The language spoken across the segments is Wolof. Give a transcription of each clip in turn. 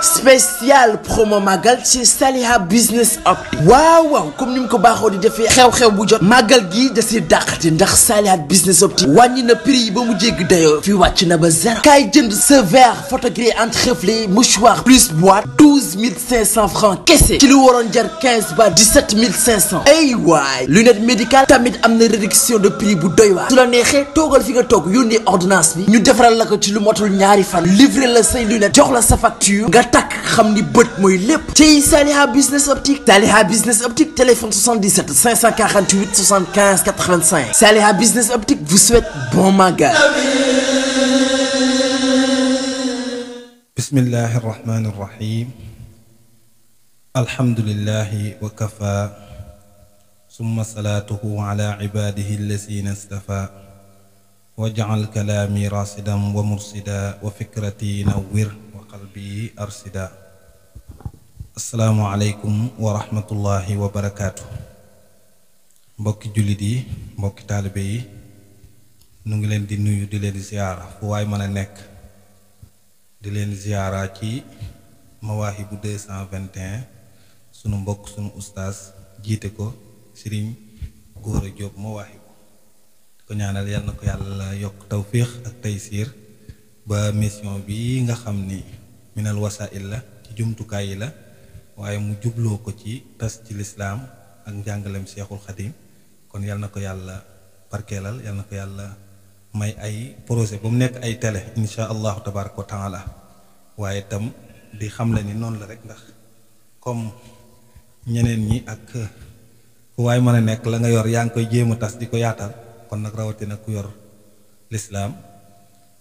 spécial promo magal ci Saliha Business Optique waaw comme ni mu ko baaxoo di defee xew-xew bu jot magal gi da si dàqati ndax Saliha Business Optique wàññi na prix yi ba mu jégg dayoo fi wàcc na ba zéro kaay jënd sa verre photogré entreflé mouchoir plus boîte 12 500 francs kese ci lu waroon jar 15 ba 17 500 ay waay lunette médicale tamit am na réduction de prix bu doy waar su la neexee toogal fi nga toog yónnee ordonnance bi ñu defaral la ko ci lu motul ñaari fan livré la say lunette jox la sa facture nga takk xam ni bët mooy lépp ci Saliha Business Optique. Saliha Business Optique téléphone 77 548 75 85 Saliha Business Optique vous souhaite bon magal. bismillahi rahmani rahim alhamdulillahi wa kafa summa salatuhu ala ibadihi allazina istafa waj'al kalami rasidan wa mursida wa fikrati nawwir wa qalbi arsida. Assalaamu aleykum wa rahmatullahi wa barakaatu. mbokki jullit yi mbokki taalibe yi nu ngi leen di nuyu di leen ziyaara fu waay mën a nekk di leen ziyaara ci Mawaahibu 221 sunu mbokk sunu ustaas jiite ko Sëriñ Góora Jóob Mawaahibu di ko ñaanal yal na ko yàlla yokk tawfiix ak taysiir ba mission bi nga xam ni minal wasaa'il la ci jumtukaay yi la waaye mu jubloo ko ci tas ci lislaam ak njàngalem Seexul Xadim kon yal na ko yàlla barkeelal yal na ko yàlla may ay projet ba mu nekk ay télé insha allahu tabaraka wa taala waaye tam di xam le ni noonu la rek ndax comme ñeneen ñi ak fu waay mën a nekk la nga yor yaa ngi koy jéem a tas di ko yaatal kon nag rawatina ku yor lislaam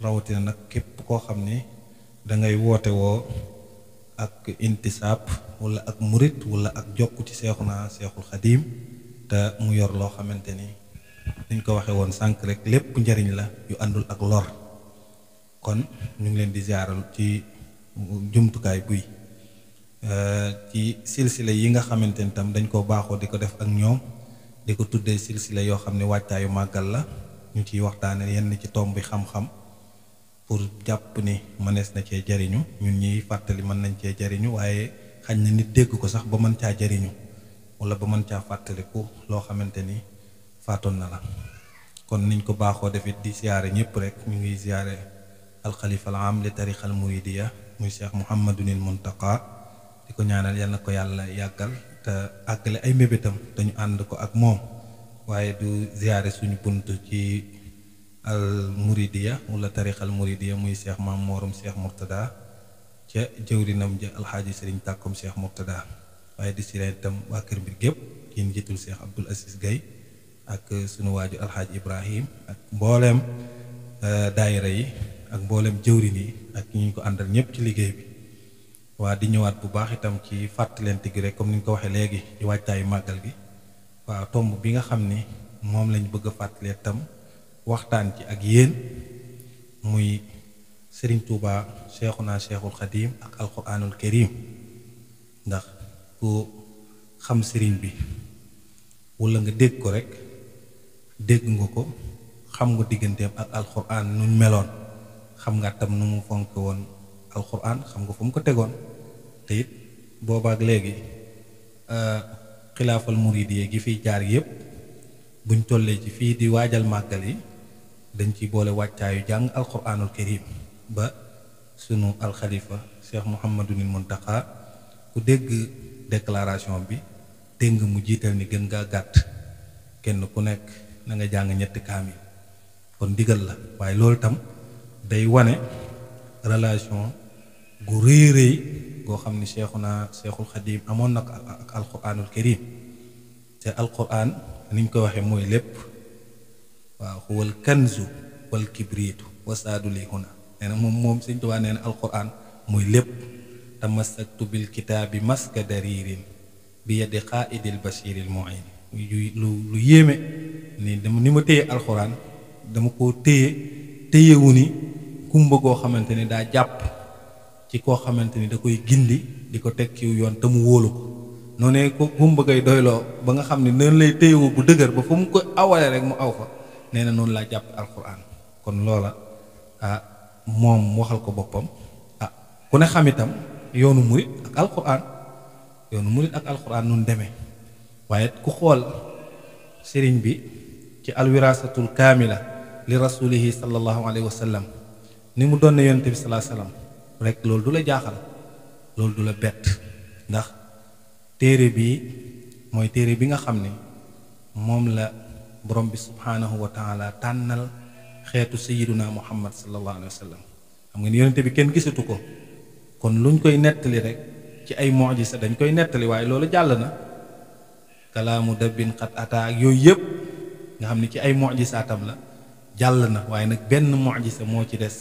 rawatina nag képp koo xam ni dangay woote woo ak intisaab wala ak murit wala ak jokk ci Seexul Xadim te mu yor loo xamante ni niñ ko waxe woon sànq rek lépp njariñ la yu àndul ak lor kon ñu ngi leen di ziaral ci jumtukaay buy ci silsila yi nga xamante ni tam dañ ko baaxoo di ko def ak ñoom di ko tuddee silsila yoo xam ne wàccaayu màggal la ñu ciy waxtaane yenn ci tomb bi xam-xam pour jàpp ni mënees na cee jariñu ñun ñiy fàttali mën nañ cee jariñu waaye xañ na nit dégg ko sax ba mën caa jariñu wala ba mën caa fàttaliku loo xamante ni faatoon na la kon niñ ko baaxoo defit di siyaare ñëpp rek ñu ngi siyaare alxalifa al am li tariqa al muridiya muy Cheikh Mouhamadunil Muntaqa di ko ñaanal yal na ko yàlla yàggal te àggale ay mébétam dañu ànd ko ak moom waaye du siyaare suñu bunt ci al muridiya wala tariqa al muridiya muy Cheikh Maam Moorum Cheikh Murtada ca jëwrinam ja alxaaji Sëriñ Tàkkum Cheikh Murtada waaye di siyaare itam waa kër mbir gépp ci njiitul Cheikh Abdul Aziz Gaye ak sunu waaju alxaaji Ibrahim ak mbooleem daayira yi ak mbooleem jëwrin yi ak ñu ko àndal ñëpp ci liggéey bi waa di ñëwaat bu baax itam ci fàttalente gi rek comme ni ñu ko waxee léegi ci waajtaayu màggal gi waaw tomb bi nga xam ni moom lañ bëgg a fàttalee tam waxtaan ci ak yéen muy Serigne Touba Cheikhuna Cheikhul Khadim ak alquranul karim ndax ku xam Serigne bi wala nga dégg ko rek dégg nga ko xam nga digganteem ak alquran nuñ meloon xam nga tam nu mu fonk woon alquran xam nga fu mu ko tegoon te it boobaak léegi xilaafal muridiyya gi fiy jaar yépp buñ tollee ci fii di waajal màggal yi dañ ci boole wàccaayu jàng alquranul karim ba sunu alxalifa Cheikh Mouhamadunil Muntaqa ku dégg déclaration bi dégg nga mu jiital ni gën ngaa gàtt kenn ku nekk na nga jàng ñetti kaamil kon digal la waaye loolu tam day wane relation gu rëy rëy goo xam ni Cheikhul Khadim amoon na ko ak alquranul karim te alquran niñ ko waxee mooy lépp waaw huwal kanzu wal kibriitu wasaadu li huna nee na moom Sëñ Tuubaa nee na alquran mooy lépp tamassaktu bil kitaabi maska dariirin bi yadi xaaidil bashiril muin lu yéeme ni ma téye alxuraan dama ko téyewu ni kumba goo xamante ni daa jàpp ci koo xamante ni da koy gindi di ko teg ci yoon te mu wóolu ko noonu ko kumba gay doyloo ba nga xam ne noonu lay téyewu bu dëgër ba fu mu ko awale rek mu aw fa nee na noonu laa jàpp alxuraan kon loola moom waxal ko boppam ku ne xam itam yoonu murit ak alquran nun demee waaye ku xool sëriñ bi ci alwirasatul kaamila li rasulihi sallallahu alayhi wa sallam ni mu doon ne yonent bi sallallahu alayhi wa sallam rek loolu du la jaaxal, loolu du la bett, ndax téere bi mooy téere bi nga xam ne moom la borom bi subhaanahu wa taala tànnal xeetu sayyiduna muhammad sallallahu alayhi wa sallam. xam nga ni yonent bi kenn gisatu ko, kon luñ koy nettali rek ci ay mu'jiza dañ koy nettali, waaye loolu jàll na. kalaamu dabbin xat ata ak yooyu yëpp nga xam ne ci ay mu'jizaatam la jàll na, waaye nag benn mu'jiza moo ci des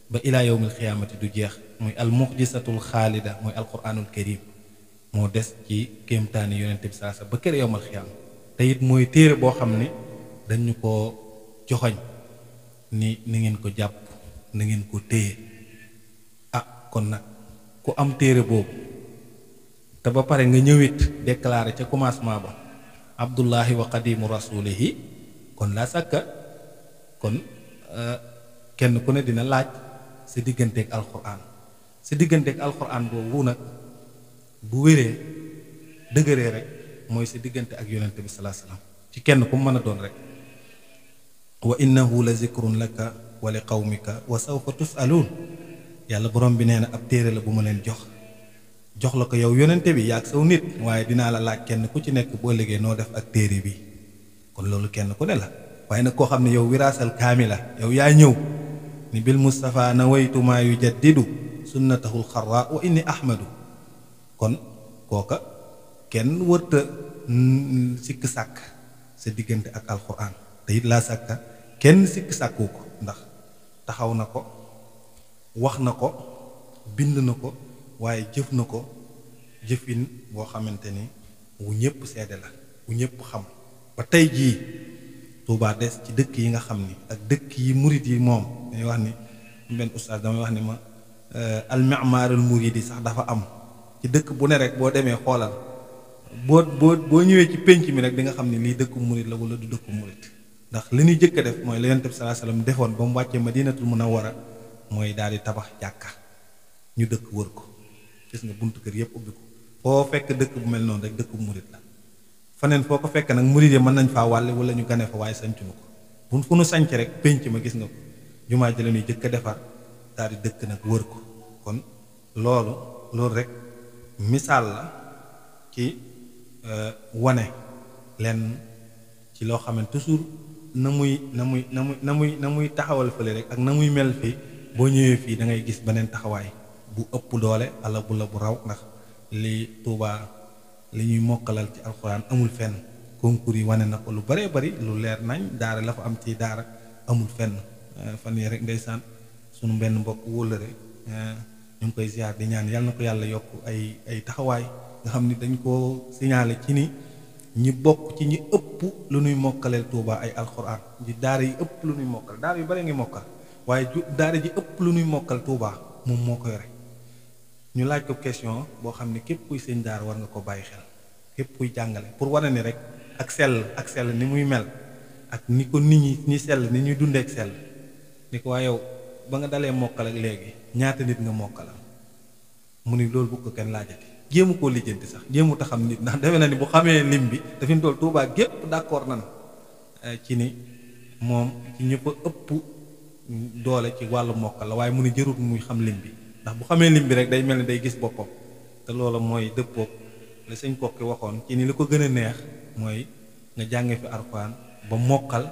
ba ilaa yawmil xiyaamati du jeex, muy al mu'jizatul xaalida, muy alquranul karim moo des ci kéemtaani yonent bi saa sa ba kër yawmal xiyaama. te it mooy téere boo xam ne dañu ko joxoñ ni ngeen ko jàpp, na ngeen ko téye. kon nag ku am téere boobu te ba pare nga ñëwit déclaré ca commencement ba abdullahi wa qadimu rasulihi, kon laa sàkka kon kenn ku ne dina laaj sa digganteeg alquran. sa digganteeg alquran boobu nag bu wéree dëgëree rek mooy sa diggante ak yonente bi salaa salaam ci kenn ku mën a doon rek. wa innahu la zikrun laka wa li qawmika wa sawfa tusaluun. yàlla borom bi nee na ab téere la bu ma leen jox la ko yow yonente bi yaag saw nit, waaye dinaa la laaj kenn ku ci nekk boo liggéey noo def ak téere bi. kon loolu kenn ku ne la, waaye nag koo xam ne yow wiraasal kaamila yow yaa ñëw ni bil mustafa nawaytu maa yujaddidu sunnatahul xarra wa inni ahmadu. kon kooka kenn wërta sikk sàkk sa diggante ak alquran, te it laa sàkka kenn sikk sàkku ko, ndax taxaw na ko, wax na ko, bind na ko, waaye jëf na ko jëfin boo xamante ni wu ñëpp seede la, wu ñëpp xam. ba tey jii Tuubaa des ci dëkk yi nga xam ni ak dëkk yi murit yi moom damay wax ni benn ustaas damay wax ni ma almimaarul murit yi sax dafa am ci dëkk bu ne rek boo demee xoolal boo ñëwee ci pénc mi rek di nga xam ni lii dëkku murit la wala du dëkku murit. ndax li ñuy jëkk a def mooy la Yonent bi sallallahu alayhi wasallam defoon ba mu wàccee Madinatul Munawwara mooy daal di tabax jàkka ñu dëkk wër ko, gis nga buntu kër yëpp ubbi ko. foo fekk dëkk bu mel noonu rek dëkk bu murit la. faneen foo ko fekk nag murit yi mën nañ faa wàlle wala ñu gane fa, waaye sañcuñu ko. bu fu nu sañc rek pénc ma gis nga ko, jumaa ji la ñuy jëkk a defar daal di dëkk nag wër ko. kon loolu rek misaal la ci wane leen ci loo xam ne toujours na muy taxawal fële rek ak na muy mel fii, boo ñëwee fii da ngay gis beneen taxawaay bu ëpp doole ala bu la bu raw. ndax li Tuubaa li ñuy mokkalal ci alxuraan amul fenn, concours yi wane na ko lu baree bari lu leer nañ. daara la fa am ci daara amul fenn. fan yii rek ndeysaan sunu benn mbokk wóllëre ñu ngi koy ziar di ñaan yal na ko yàlla yokk ay taxawaay nga xam ni dañ koo signalé ci ni ñi bokk ci ñi ëpp lu ñuy mokkaleel Tuubaa ay alxuraan, di daara yi ëpp lu ñuy mokkal. daara yu bari ngi mokkal, waaye daara ji ëpp lu ñuy mokkal Tuubaa moom moo ko yore. ñu laaj ko question boo xam ne képp kuy sëñ daara war nga ko bàyyi xel, képp kuy jàngale, pour wane ni rek ak sell ni muy mel ak ni ko nit ñi sell ni ñuy dundee ak sell. ni ko waa yow ba nga dalee mokkal ak léegi ñaata nit nga mokkal? mu ni loolu bu ko kenn laajati, jéemu koo lijjanti sax, jéemu ta xam nit, ndax defe na ni bu xamee lim bi dafi mu toll Tuubaa gépp d'accord nan ci ni moom ci ñëpp ëpp doole ci wàllu mokkal la, waaye mu ni jërut muy xam lim bi, ndax bu xamee lim bi rek day mel ni day gis boppam. te loola mooy dëppoog la sëñ Kokki waxoon ci ni li ko gën a neex mooy nga jànge fi alxuraan ba mokkal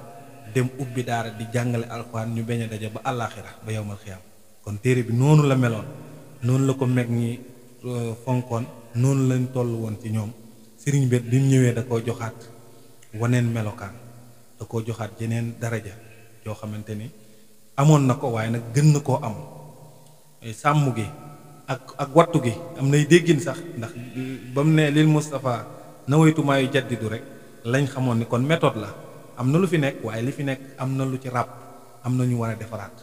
dem ubbi daara di jàngale alxuraan ñu beñ a daje ba àllaaxira ba yawmal xiyaam. kon téere bi noonu la meloon, noonu la ko meg ñi fonkoon, noonu lañ toll woon ci ñoom. sëriñ bi bi mu ñëwee da koo joxaat waneen melokaan, da koo joxaat jeneen daraja yoo xamante ni amoon na ko, waaye nag gën na koo am. sàmm gi ak wattu gi am nay déggin sax, ndax ba mu ne lil Mustafa nawaytu maa yu jaddidu rek lañ xamoon ni kon méthode la. am na lu fi nekk, waaye li fi nekk am na lu ci ràbb, am na ñu war a defaraat.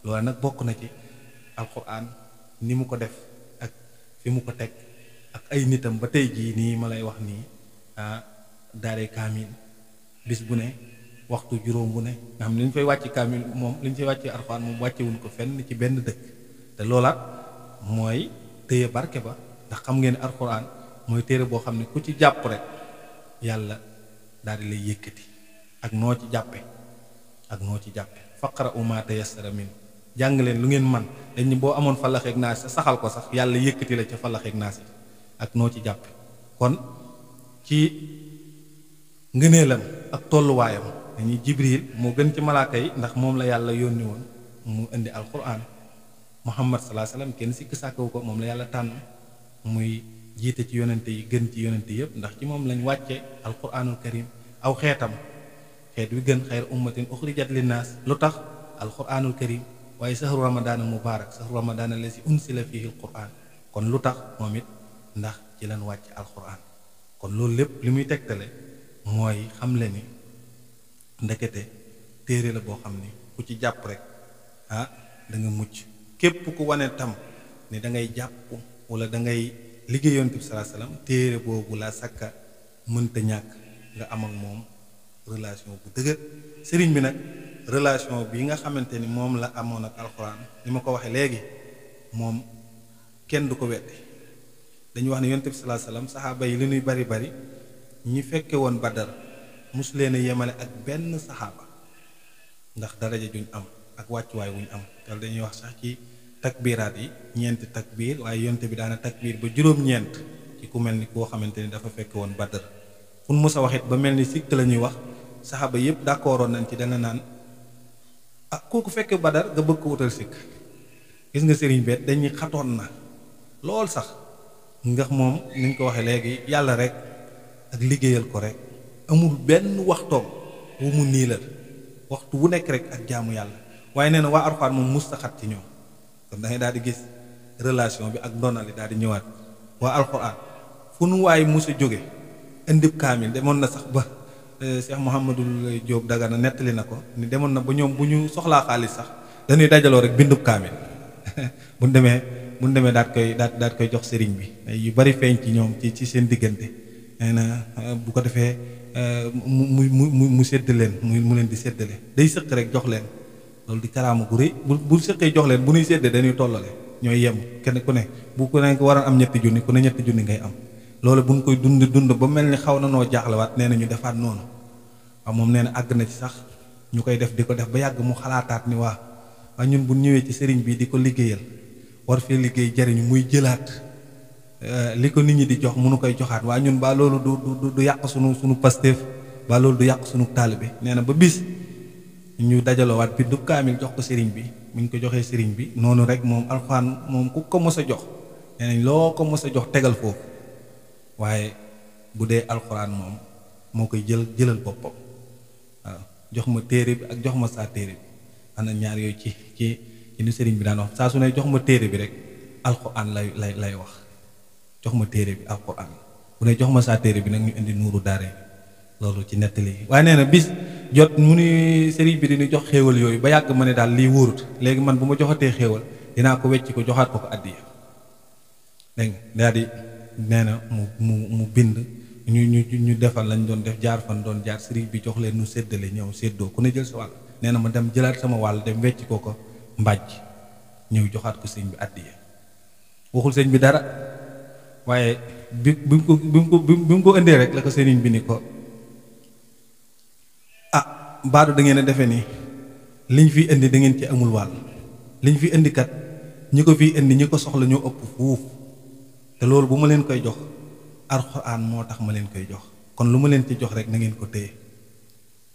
loolu nag bokk na ci alxuraan ni mu ko def ak fi mu ko teg ak ay nitam ba tey jii nii ma lay wax nii daare kaamil bis bu ne waxtu juróom bu ne nga xam ne li ñu fay wàcc kaamil moom li ñu fay wàcc alxuraan moom wàccewuñ ko fenn ci benn dëkk. te loolaat mooy téye barke ba ndax xam ngeen alquran mooy téere boo xam ne ku ci jàpp rek yàlla daal di lay yëkkati ak noo ci jàppe faqra'u ma tayassara min jàng leen lu ngeen man dañ ni boo amoon falaxeeg naas sa saxal ko sax yàlla yëkkati la ca falaxeeg naas yi ak noo ci jàppe kon ci ngëneelam ak tolluwaayam dañuy jibril moo gën ci malaaka yi ndax moom la yàlla yónni woon mu indi alquran muhammad salaa salaam kenn sikk sàkkawu ko moom la yàlla tànn muy jiite ci yonente yi gën ci yonente yëpp ndax ci moom lañ wàcce alquranul karim aw xeetam xeet wi gën xayr ummatin uxrijat linnaas lu tax alquranul karim waaye sahru ramadaana mubaarak sahru ramadaana lazi unsila fihi alquran kon lu tax moom it ndax ci lañ wàcce alquran kon loolu lépp li muy tegtale mooy xam le ni ndekete téere la boo xam ni ku ci jàpp rek da nga mucc képp ku wane tam ne da ngay jàpp wala da ngay liggéey Yonent bi sallallahu alayhi wasallam téere boobu la sakka mënta ñàkk nga am ak moom relation bu dëgër sëriñ bi nag relation bi nga xamante ni moom la amoon ak alxuraan li ma ko waxee léegi moom kenn du ko weddi dañu wax ne Yonent bi sallallahu alayhi wasallam saxaaba yi li ñuy bari bari ñi fekke woon Badar mus leen a yemale ak benn saxaaba ndax daraja juñ am ak wàccuwaay wuñ am te dañuy wax sax ci takbiraat yi ñeenti takbir waaye Yonent bi daana takbir ba juróom-ñeent ci ku mel ni koo xamante ni dafa fekke woon Badar fu mu mës a wax it ba mel ni sikk la ñuy wax saxaaba yëpp d'accordoon nañ ci dana naan kooku fekke Badar nga bëgg ko wutal sikk gis nga sëriñ bet dañuy xatoon na lool sax ndax moom niñ ko waxee léegi yàlla rek ak liggéeyal ko rek amul benn waxtoom wu mu niilal waxtu wu nekk rek ak jaamu yàlla waaye nee na waa Alxuraan moom mustaxat ci ñoom kon da ngay daal di gis relation bi ak ndonali daal di ñëwaat waa Alxuraan fu nu waay musa jóge indib kaamil demoon na sax ba Cheikh Mouhamadul Diop Dagana nettali na ko ni demoon na ba ñoom bu ñu soxlaa xaalis sax dañuy dajaloo rek bindub kaamil bu ñu demee daat koy jox sëriñ bi yu bari feeñ ci ñoom ci seen diggante nee na bu ko defee mu sédd leen mu leen di séddale day sëq rek jox leen loolu di karaama gu rëy bu sëqee jox leen bu ñuy séddee dañuy tollale ñooy yem kenn ku ne bu ku ne waroon am ñetti junni ku ne ñetti junni ngay am loolu bu ñu koy dund ba mel ni xaw na noo jaaxlewaat nee na ñu defaat noonu waaw moom nee na àgg na ci sax ñu koy def di ko def ba yàgg mu xalaataat ni waa ñun bu ñëwee ci sëriñ bi di ko liggéeyal war fee liggéey jariñu muy jëlaat li ko nit ñi di jox mënu koy joxaat waa ñun ba loolu du yàq sunu pasteef ba loolu du yàq sunu taalibe nee na ba bis ñu dajaloowaat bi du kaamil jox ko sëriñ bi mu ngi ko joxee sëriñ bi noonu rek moom alxuraan moom ku ko mës a jox nee nañ loo ko mës a jox tegal foofu waaye bu dee alxuraan moom moo koy jëlal boppam waaw jox ma téere bi ak jox ma saa téere bi ana ñaar yooyu ci ni sëriñ bi daan wax saa su ne jox ma téere bi rek alxuraan lay wax jox ma téere bi alxuraan bu ne jox ma saa téere bi nag ñu indi nuuru daare loolu ci nettali waaye nee na bis jot mu ni sëriñ bi diñu jox xéewal yooyu ba yàgg ma ne daal lii wóorut léegi man bu ma joxatee xéewal dinaa ko wecc ko joxaat ko addiya dégg nga daal di nee na mu bind ñu defal lañ doon def jaar fan doon jaar sëriñ bi jox leen nu séddale ñëw séddoo ku ne jël sa wàll nee na ma dem jëlaat sama wàll dem wecc ko mbàjj ñëw joxaat ko sëriñ bi addiya waxul sëriñ bi dara waaye bi mu ko indee rek la ko sëriñ bi ni ko baadu da ngeen a defee ni liñ fi indi da ngeen ci amul wàll liñ fi indi kat ñi ko fi indi ñi ko soxla ñoo ëpp fuuf te loolu bu ma leen koy jox alxuraan moo tax ma leen koy jox kon lu ma leen ci jox rek na ngeen ko téye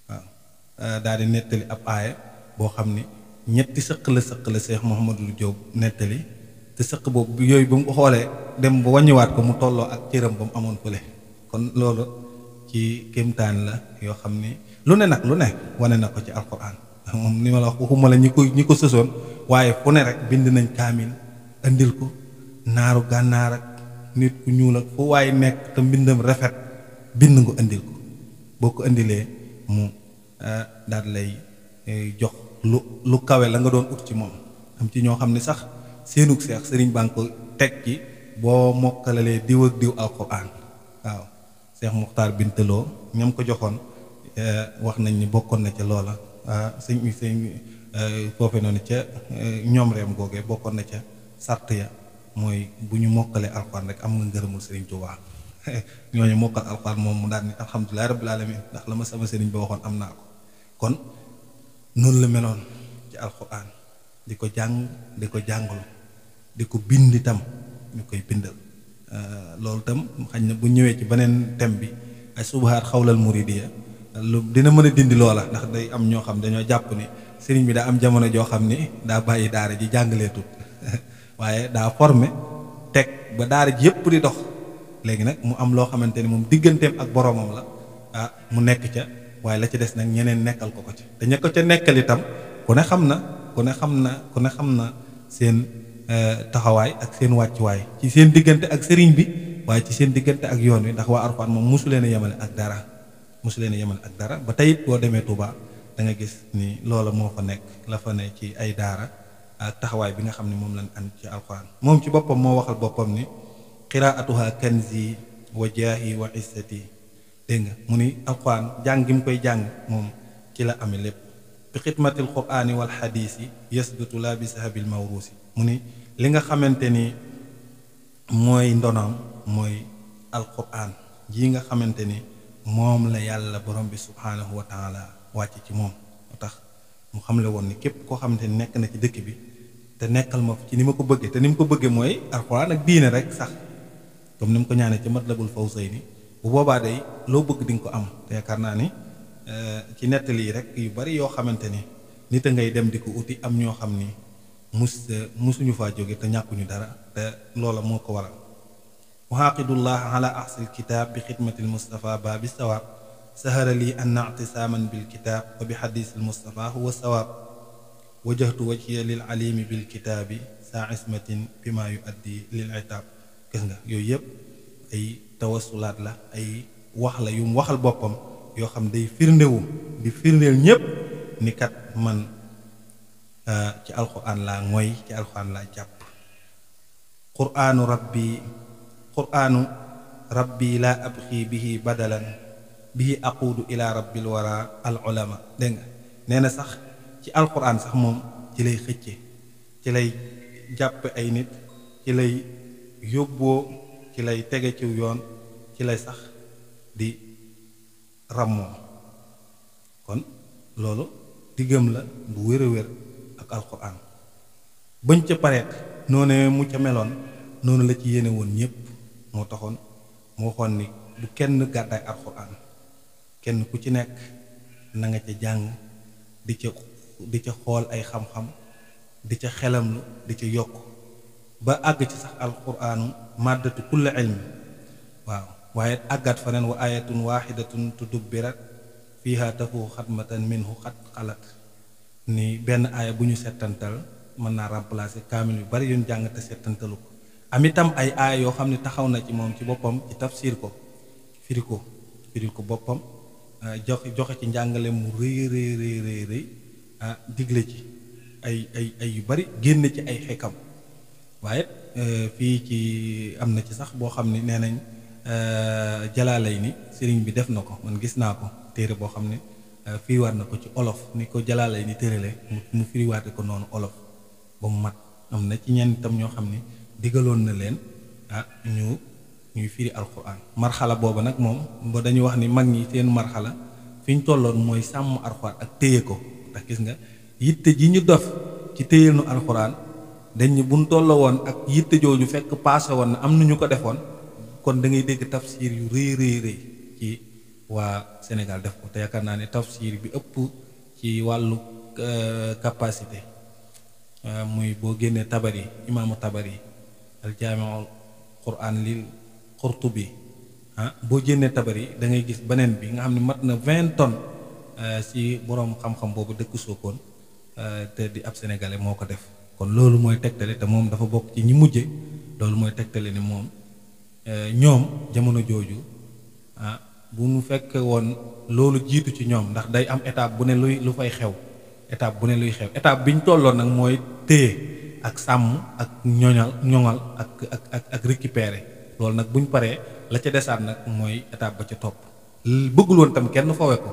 waaw daal di nettali ab aaya boo xam ni ñetti sëq la Cheikh Mouhamadul Diop nettali te sëq boobu yooyu ba mu xoolee dem ba wàññiwaat ko mu tolloo ak cëram ba mu amoon fële kon loolu ci kéemtaan la yoo xam ni lu ne nag lu ne wane na ko ci alxuraan moom ni ma la wax waxuma la ñi ko sësoon waaye fu ne rek bind nañ kaamil andil ko naaru gànnaar ak nit ku ñuul ak fu waaye nekk te mbindam rafet bind nga andil ko boo ko andilee mu daal lay jox lu kawe la nga doon ut ci moom am ci ñoo xam ne sax seenug seex sëriñ baa ngi ko teg ci boo mokkalalee diw ak diw alxuraan waaw Seex Muxtaar Bintaloo ñam ko joxoon wax nañ ni bokkoon na ca loola sëñ foofe noonu ca ñoom reem googee bokkoon na ca sart ya mooy bu ñu mokkalee alxuraan rek am nga ngërëmul Serigne Touba ñooñu mokkal alxuraan moom mu daal ni alhamdulilah rabbil alamin ndax la ma sama Serigne ba waxoon am naa ko kon noonu la meloon ci alxuraan di ko jàng di ko jàngalu di ko bind itam ñu koy bindal loolu itam xañ na bu ñëwee ci beneen thème bi ay subahaat xawlal muridiya lu dina mën a dindi loola ndax day am ñoo xam dañoo jàpp ni Serigne bi daa am jamono joo xam ni daa bàyyi daara ji jàngalee tut waaye daa formé teg ba daara ji yëpp di dox léegi nag mu am loo xamante ni moom digganteem ak boroomam la mu nekk ca waaye la ci des nag ñeneen nekkal ko ca te ña ko ca nekkal itam ku ne xam na seen taxawaay ak seen wàccuwaay ci seen diggante ak sëriñ bi waaye ci seen diggante ak yoon wi ndax waa Alxuraan moom mosu leen a yemale ak dara ba tey it boo demee Touba da nga gis ni loola moo fa nekk la fa ne ci ay daara ak taxawaay bi nga xam ne moom lañ ànd ci Alxuraan moom ci boppam moo waxal boppam ni qiraatuha kanzi wa jaahi wa izzati dégg nga mu ni Alxuraan jàng gi mu koy jàng moom ci la amee lépp bi xidmatil quraani wal xadiisi yasbutu la bi sahabil mawruusi mu ni li nga xamante ni mooy ndonoom mooy Alxuraan ji nga xamante ni moom la yàlla borom bi subhaanahu wa taala wàcc ci moom moo tax mu xamle woon ni képp koo xamante ni nekk na ci dëkk bi te nekkal ma ci ni ma ko bëggee te ni mu ko bëggee mooy Alxuraan ak diine rek sax comme ni mu ko ñaanee ci Matlabul Fawzayni bu boobaa day loo bëgg di nga ko am te yaakaar naa ni ci nettali yi rek yu bari yoo xamante ni nit a ngay dem di ko uti am ñoo xam ni musuñu faa jóge te ñàkkuñu dara te loola moo ko waral muhaqidullah ala ahsil kitab bi xidmatil Mustafa baabi sawaab sahara lii anna i'tisaaman bil kitab wa bi xadiisil Mustafa huwa sawaab wajahtu wajhiya lil alimi bil kitaabi saa ismatin bi maa yu addi lil itaab gis nga yooyu yëpp ay tawasulaat la ay wax la yu mu waxal boppam yoo xam day firndewu di firndeel ñépp ni kat man ci alxuraan laa ngoy ci alxuraan laa jàpp quraanu rabbi laa abxi bihi badalan bihi aquudu ila rabbil wara al ulama dégg nga nee na sax ci alxuraan sax moom ci lay xëcce ci lay jàppe ay nit ci lay yóbboo ci lay tege ci yoon ci lay sax di rammoo kon loolu diggam la bu wér a wér ak alxuraan bañ ca pareet noonu mu ca meloon noonu la ci yéene woon ñépp moo taxoon moo waxoon ni bu kenn gàddaay alxuraan kenn ku ci nekk na nga ca jàng di ca xool ay xam-xam di ca xelamlu di ca yokk ba àgg ci sax alxuraanu màddatu kulli ilmi waaw waaye àggat faneen wa ayatun waxidatun tudubbirat fiha tafu xatmatan minhu xat xalat ni benn aaya bu ñu settantal mën naa remplacer kaamil yu bari yuñ jàng te settantalu ko am itam ay aaya yoo xam ne taxaw na ci moom ci boppam ci tafsir ko firil ko boppam joxe ci njàngale mu rëy digle ci ay yu bari génn ci ay xekam waaye fii ci am na ci sax boo xam ne nee nañ jalaalay ni sëriñ bi def na ko man gis naa ko téere boo xam ne firiwaat na ko ci olof ni ko jalaalay ni tërale mu firiwaate ko noonu olof ba mu mat am na ci ñenn itam ñoo xam ne digaloon na leen ñuy firi alxuraan marxala booba nag moom ba dañuy wax ni mag ñi seen marxala fi ñu tolloon mooy sàmm alxuraan ak téye ko ndax gis nga yitte ji ñu dof ci téyel nu alxuraan dañ ni buñ tolloo woon ak yitte jooju fekk paase woon na am na ñu ko defoon kon da ngay dégg tafsir yu rëy ci waa Sénégal def ko te yaakaar naa ne tafsir bi ëpp ci wàllu capacité muy boo génnee Tabari imaamu Tabari al jaamiul quraan lil Qurtubi boo génnee Tabari da ngay gis beneen bi nga xam ne mat na 20 tonnes ci boroom xam-xam boobu dëkk Sokone te di ab sénégalais moo ko def kon loolu mooy tegtale te moom dafa bokk ci ñi mujje loolu mooy tegtale ni moom ñoom jamono jooju bu ñu fekkee woon loolu jiitu ci ñoom ndax day am étape bu ne lu fay xew étape bu ne luy xew étape bi ñu tolloon nag mooy téye ak sàmm ak ñoŋal ak récupérer loolu nag buñ paree la ca desaat nag mooy étape ba ca topp bëggul woon tam kenn fowe ko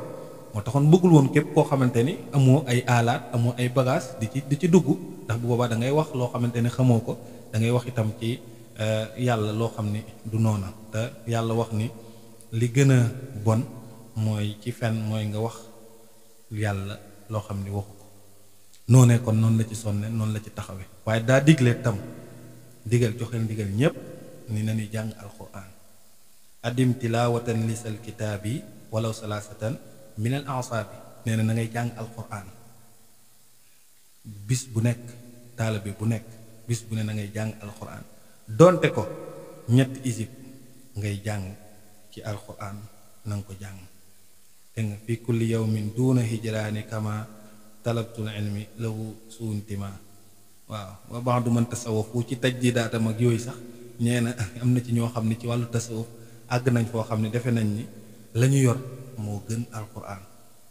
moo taxoon bëggul woon képp koo xamante ni amoo ay aalaat amoo ay bagage di ci dugg ndax bu boobaa da ngay wax loo xamante ni xamoo ko da ngay wax itam ci yàlla loo xam ni du noona te yàlla wax ni li gën a bon mooy ci fen mooy nga wax yàlla loo xam ni waxu ko noonee kon noonu la ci sonne noonu la ci taxawe waaye daa digle tam digal joxeel ndigal ñépp ni nañuy jàng alquran adim tilawatan lisal kitaabi walaw salasatan min al ansaabi nee na ngay jàng alquran bis bu nekk taalibe bu nekk bis bu ne na ngay jàng alquran donte ko ñetti isib ngay jàng ci alquran na nga ko jàng te nga fi kulli yawmin duuna hijraani kama talabtul ilmi lahu suuntima waaw wa ba'du man tasawuf ci tajdidaatam ak yooyu sax ñee na am na ci ñoo xam ne ci wàllu tasawuf àgg nañ foo xam ne defe nañ ni la ñu yor moo gën alquran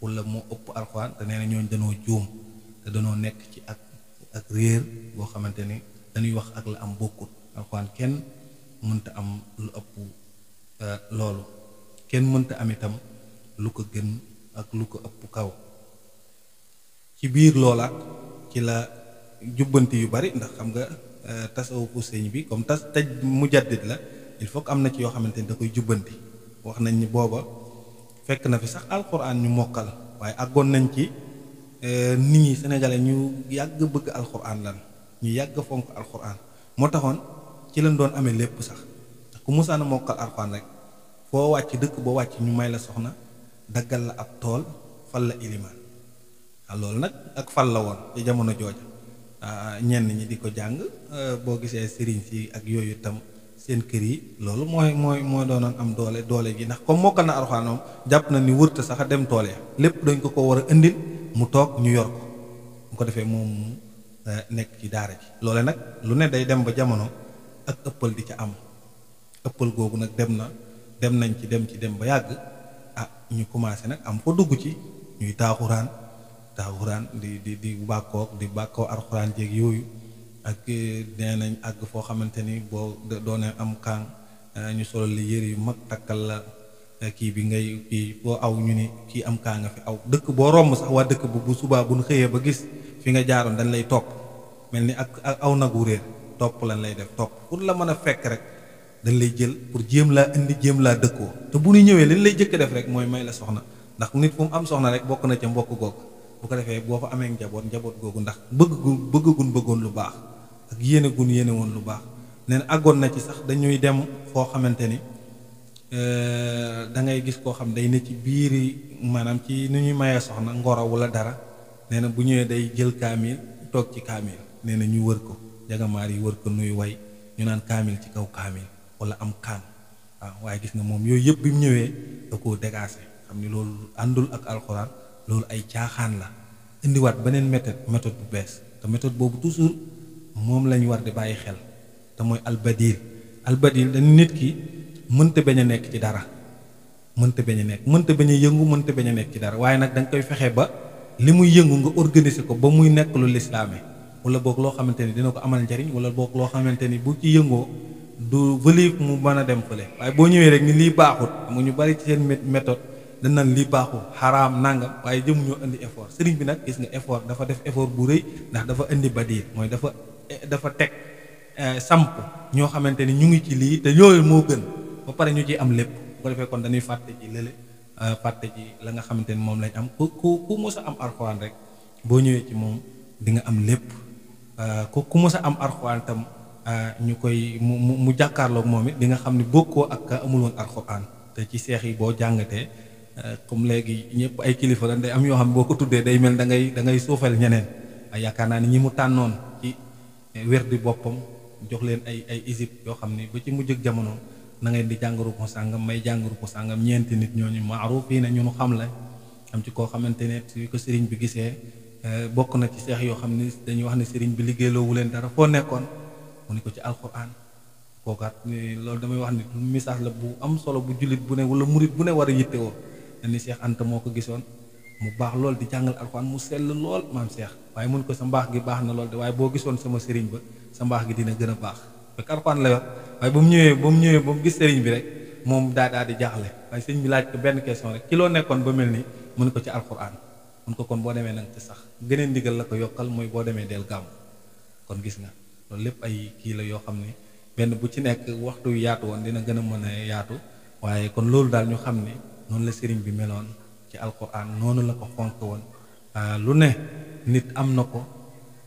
wala moo ëpp alquran te nee na ñooñ danoo juum te danoo nekk ci ak réer boo xamante ni dañuy wax ak la am bokkut alquran kenn mënta am lu ëpp loolu kenn mënta am itam lu ko gën ak lu ko ëpp kaw ci biir loola ci la jubbanti yu bari ndax xam nga tasawufu sëñ bi comme taj mujaddid la il faut que am na ci yoo xamante ni da koy jubbanti wax nañ ni booba fekk na fi sax alquran ñu mokkal waaye àggoon nañ ci nit ñi sénégalais ñu yàgg bëgg alquran lan ñu yàgg fonk alquran moo taxoon ci lañ doon amee lépp sax ku musaana mokkal alquran rek foo wàcc dëkk boo wàcc ñu may la soxna daggal la ab tool fal la ilimaan loolu nag ak fal la woon ci jamono jooja ñenn ñi di ko jàng boo gisee sëriñ si ak yooyu itam seen kër yi loolu mooy doonoon am doole gi ndax comme mokkal na alxuraan moom jàpp na ni wërta sax a dem tool ya lépp dañ ko war a indil mu toog ñu yor ko bu ko defee moom mu nekk ci daara ji loole nag lu ne day dem ba jamono ak ëppal di ca am ëppal googu nag dem nañ ci dem ba yàgg ñu commencé nag am ko dugg ci ñuy taaxuraan di bàkkoo alxuraan jéeg yooyu ak nee nañ àgg foo xamante ni boo doonee am kaang ñu solo li yëre yu mag takkal la kii bi ngay kii boo aw ñu ni kii am kaa nga fi aw dëkk boo romb sax waa dëkk bu subaa bu ñu xëyee ba gis fi nga jaaroon dañ lay topp mel ni ak aw nagu réer topp lañ lay def topp pour la mën a fekk rek dañ lay jël pour jéem laa indi jéem laa dëkkoo te bu ñu ñëwee liñ lay jëkk def rek mooy may la soxna ndax nit fu mu am soxna rek bokk na ca mbokk googu bu ko defee boo fa amee njaboot googu ndax bëggoon lu baax ak yéene woon lu baax nee na àggoon na ci sax dañuy dem foo xamante ni da ngay gis koo xam day ne ci biiri maanaam ci ni ñuy mayee soxna ngoro wala dara nee na bu ñëwee day jël kaamil toog ci kaamil nee na ñu wër ko jagamaar yi wër ko nuy way ñu naan kaamil ci kaw kaamil wala am kaan waaw waaye gis nga moom yooyu yëpp bi mu ñëwee da koo dégagé xam ni loolu àndul ak alxuraan loolu ay caaxaan la indiwaat beneen méthode bu bees te méthode boobu toujours moom lañu war di bàyyi xel te mooy albadil dañu nit ki mënta bañ a nekk ci dara mënta bañ a yëngu mënta bañ a nekk ci dara waaye nag da nga koy fexe ba li muy yëngu nga organiser ko ba muy nekk lu lislaame wala boog loo xamante ni dina ko amal njariñ wala boog loo xamante ni bu ci yëngoo du vëli mu mën a dem fële waaye boo ñëwee rek ni lii baaxut xam nga ñu bari ci seen méthode dañ naan lii baaxul xaraam nangam waaye jëm ñoo indi effort sëriñ bi nag gis nga effort dafa def effort bu rëy ndax dafa indi badil mooy dafa teg samp ñoo xamante ni ñu ngi ci lii te yooyu moo gën ba pare ñu ciy am lépp bu ko defee kon dañuy fàtte ci lële fàtte ci la nga xamante ni moom lañ am ku mës a am alxuraan rek boo ñëwee ci moom di nga am lépp ku mës a am alxuraan tam ñu koy mu jàkkaarloog moom it di nga xam ni bokkoo ak ka amul woon alxuraan te ci seex yi boo jàngatee comme léegi ñëpp ay kilifa la day am yoo xam ne boo ko tuddee day mel da ngay suufal ñeneen yaakaar naa ni ñi mu tànnoon ci wér di boppam jox leen ay isib yoo xam ni ba ci mujj ak jamono na ngeen di jàngaru ko sàngam may jàngaru ko sàngam ñeenti nit ñooñu maaruuf fii ne ñu nu xam la am ci koo xamante ne su ko sëriñ bi gisee bokk na ci seex yoo xam ni dañuy wax ne sëriñ bi liggéeyloowu leen dara foo nekkoon mu ni ko ci alxuraan kookaat loolu damay wax ni message la bu am solo bu jullit bu ne wala murit bu ne war a yittewoo ni Seex Anta moo ko gisoon mu baax lool di jàngal alxuraan mu sell lool maam Seex waaye mun ko sa mbaax gi baax na lool de waaye boo gisoon sama sëriñ ba sa mbaax gi dina gën a baax fekk alxuraan la yor waaye ba mu ñëwee ba mu gis sëriñ bi rek moom daa di jaaxle waaye sëriñ bi laaj ko benn question rek ci loo nekkoon ba mel ni mun ko ci alxuraan mun ko kon boo demee nag ci sax gëneen ndigal la ko yokkal mooy boo demee del gàmm kon gis nga loolu lépp ay kii la yoo xam ne benn bu ci nekk waxtu yu yaatu woon dina gën a mën a yaatu waaye kon loolu daal ñu xam ne noonu la sëriñ bi meloon ci alquran noonu la ko fonk woon lu ne nit am na ko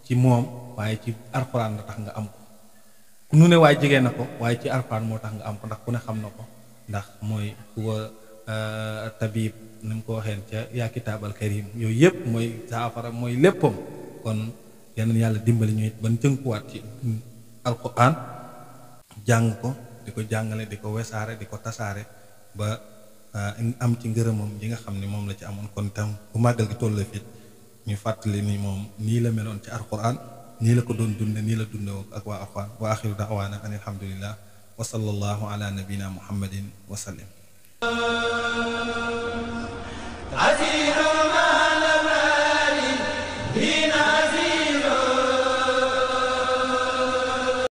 ci moom waaye ci alquran la tax nga am ko nu ne waaye jege na ko waaye ci alquran moo tax nga am ko ndax ku ne xam na ko ndax mooy huwa tabib ni mu ko waxeen ca yaa kitaabal karim yooyu yëpp mooy saafara mooy léppam kon yeneen yàlla dimbali ñu it ban tënkuwaat ci alquran jàng ko di ko jàngale di ko wesaare di ko tasaare ba am ci ngërëmam yi nga xam ne moom la ci amoon kon tam bu màggal gi toll fit ñu fàttali ni moom nii la meloon ci alquran nii la ko doon dunde nii la dunde ak waa alquran wa axiru da'waana an alhamdulillah wa sallallahu ala nabina muhammadin wa sallim